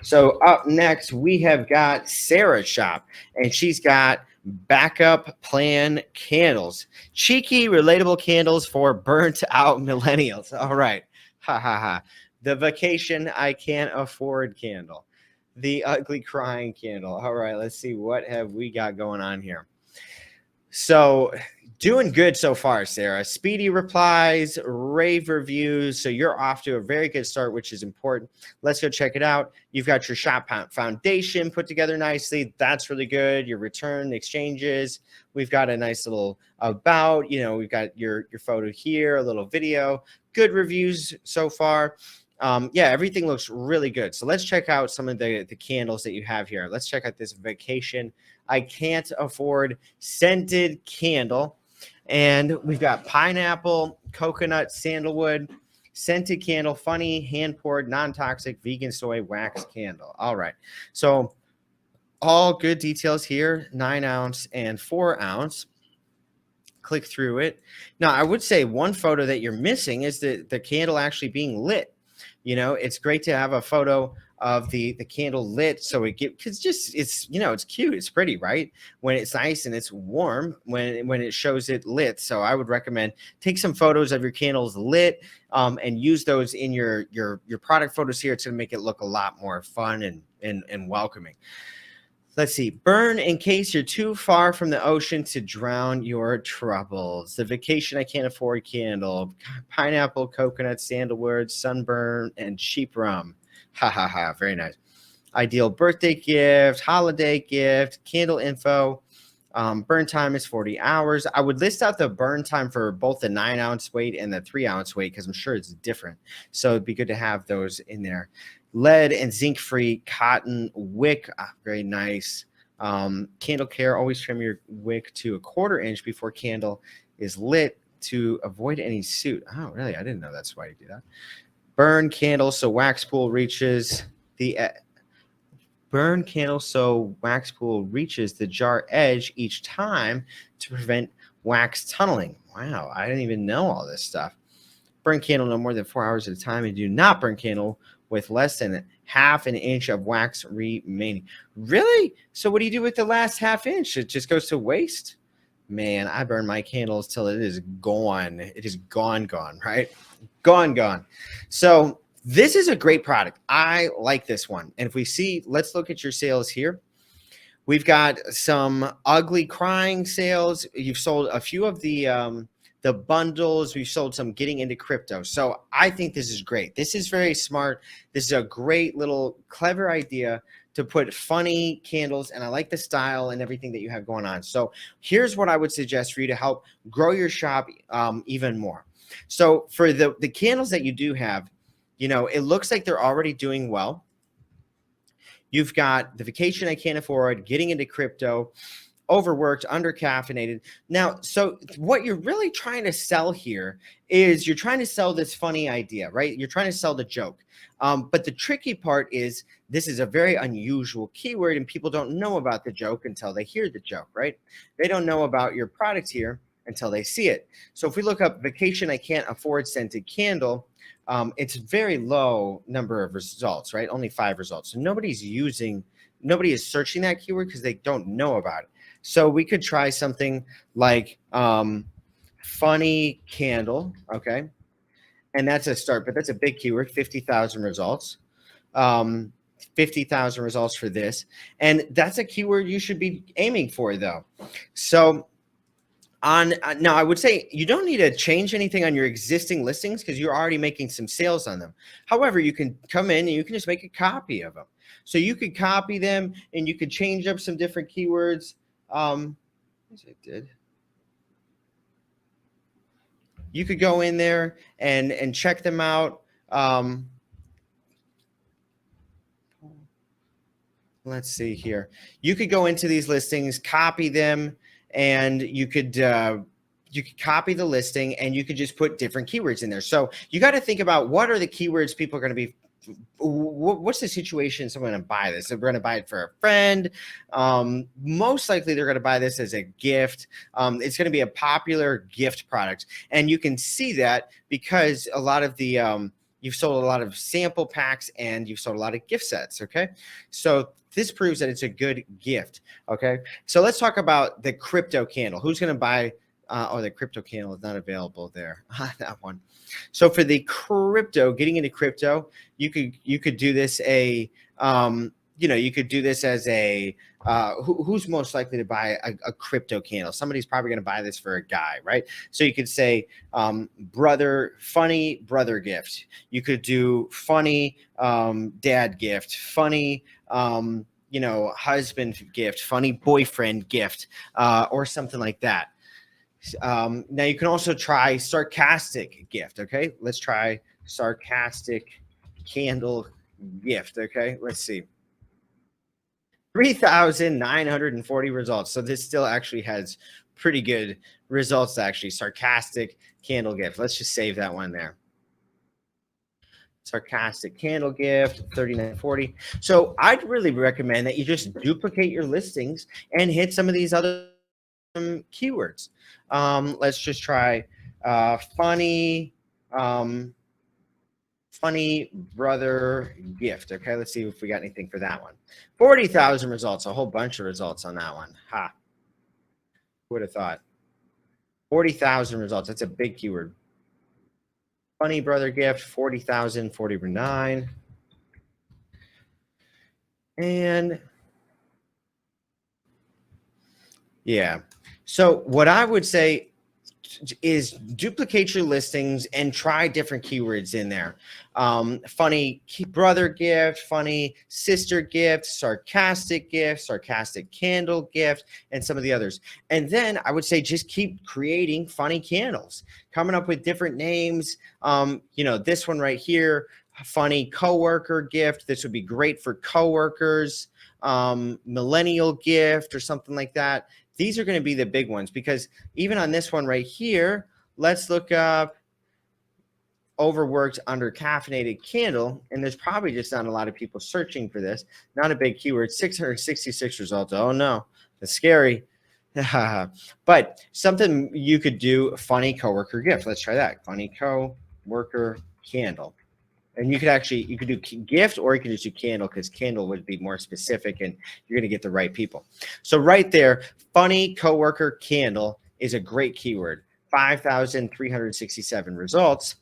So up next, we have got Sarah Shop, and she's got backup plan candles. Cheeky, relatable candles for burnt out millennials. All right. Ha ha ha. The vacation I can't afford candle. The ugly crying candle. All right, let's see what have we got going on here. So, doing good so far, Sarah. Speedy replies, rave reviews. So, you're off to a very good start, which is important. Let's go check it out. You've got your shop foundation put together nicely. That's really good. Your return exchanges. We've got a nice little about. We've got your photo here, a little video. Good reviews so far. Yeah, everything looks really good. So let's check out some of the candles that you have here. Let's check out this vacation I can't afford scented candle. And we've got pineapple, coconut, sandalwood, scented candle, funny, hand poured, non-toxic, vegan soy wax candle. All right. So all good details here, 9 ounce and 4 ounce. Click through it. Now, I would say one photo that you're missing is the candle actually being lit. It's great to have a photo of the candle lit, so because it's it's cute, it's pretty, right? When it's nice and it's warm, when it shows it lit. So I would recommend take some photos of your candles lit, and use those in your product photos here. It's going to make it look a lot more fun and welcoming. Let's see. Burn in case you're too far from the ocean to drown your troubles. The vacation I can't afford candle. Pineapple, coconut, sandalwood, sunburn, and cheap rum. Ha ha ha. Very nice. Ideal birthday gift, holiday gift, candle info. Burn time is 40 hours. I would list out the burn time for both the 9 ounce weight and the 3 ounce weight because I'm sure it's different. So it'd be good to have those in there. Lead and zinc free cotton wick. Very nice. Candle care. Always trim your wick to 1/4 inch before candle is lit to avoid any soot. Oh, really? I didn't know that's why you do that. Burn candle so wax pool reaches the burn candle so wax pool reaches the jar edge each time to prevent wax tunneling. Wow, I didn't even know all this stuff. Burn candle no more than 4 hours at a time, and do not burn candle with less than 1/2 inch of wax remaining. Really? So what do you do with the last 1/2 inch? It just goes to waste? Man, I burn my candles till it is gone. It is gone, right? Gone. So this is a great product. I like this one. And if we see, let's look at your sales here. We've got some ugly crying sales. You've sold a few of the bundles. We've sold some getting into crypto. So I think this is great. This is very smart. This is a great little clever idea to put funny candles, and I like the style and everything that you have going on. So here's what I would suggest for you to help grow your shop even more. So for the candles that you do have, it looks like they're already doing well. You've got the vacation I can't afford, getting into crypto, overworked, undercaffeinated. Now, so what you're really trying to sell here is you're trying to sell this funny idea, right? You're trying to sell the joke. But the tricky part is this is a very unusual keyword, and people don't know about the joke until they hear the joke, right? They don't know about your product here until they see it. So if we look up vacation I can't afford scented candle, it's very low number of results, right? Only 5 results. So nobody is searching that keyword because they don't know about it. So we could try something like funny candle, okay? And that's a start, but that's a big keyword, 50,000 results. 50,000 results for this. And that's a keyword you should be aiming for, though. So now I would say you don't need to change anything on your existing listings because you're already making some sales on them. However, you can come in and you can just make a copy of them. So you could copy them and you could change up some different keywords. As I did. You could go in there and check them out. Let's see here. You could go into these listings, copy them, and you could copy the listing and you could just put different keywords in there. So you got to think about what are the keywords people are going to be. What's the situation someone going to buy this? They're going to buy it for a friend. Most likely they're going to buy this as a gift. It's going to be a popular gift product. And you can see that because a lot of the you've sold a lot of sample packs, and you've sold a lot of gift sets. Okay, so this proves that it's a good gift. Okay, so let's talk about the crypto candle. Who's going to buy? Oh, the crypto candle is not available there. That one. So for the crypto, getting into crypto, you could do this you could do this as a who's most likely to buy a crypto candle? Somebody's probably going to buy this for a guy, right? So you could say funny brother gift. You could do funny dad gift, funny husband gift, funny boyfriend gift, or something like that. Now you can also try sarcastic gift. Okay, let's try sarcastic candle gift. Okay, let's see. 3,940 results. So this still actually has pretty good results, actually. Sarcastic candle gift. Let's just save that one there. Sarcastic candle gift, 3940. So I'd really recommend that you just duplicate your listings and hit some of these other keywords. Let's just try funny brother gift. Okay, let's see if we got anything for that one. 40,000 results, a whole bunch of results on that one. Ha, who would have thought? 40,000 results. That's a big keyword. Funny brother gift, 40,000, 40/9. And yeah, so what I would say is duplicate your listings and try different keywords in there. Funny brother gift, funny sister gift, sarcastic candle gift, and some of the others. And then I would say just keep creating funny candles, coming up with different names. This one right here, funny coworker gift. This would be great for coworkers. Millennial gift or something like that. These are going to be the big ones, because even on this one right here, let's look up overworked under caffeinated candle. And there's probably just not a lot of people searching for this. Not a big keyword, 666 results. Oh no, that's scary. But something you could do, funny coworker gift. Let's try that. Funny coworker candle. And you could do gift, or you could just do candle, because candle would be more specific and you're going to get the right people. So right there, funny coworker candle is a great keyword. 5,367 results.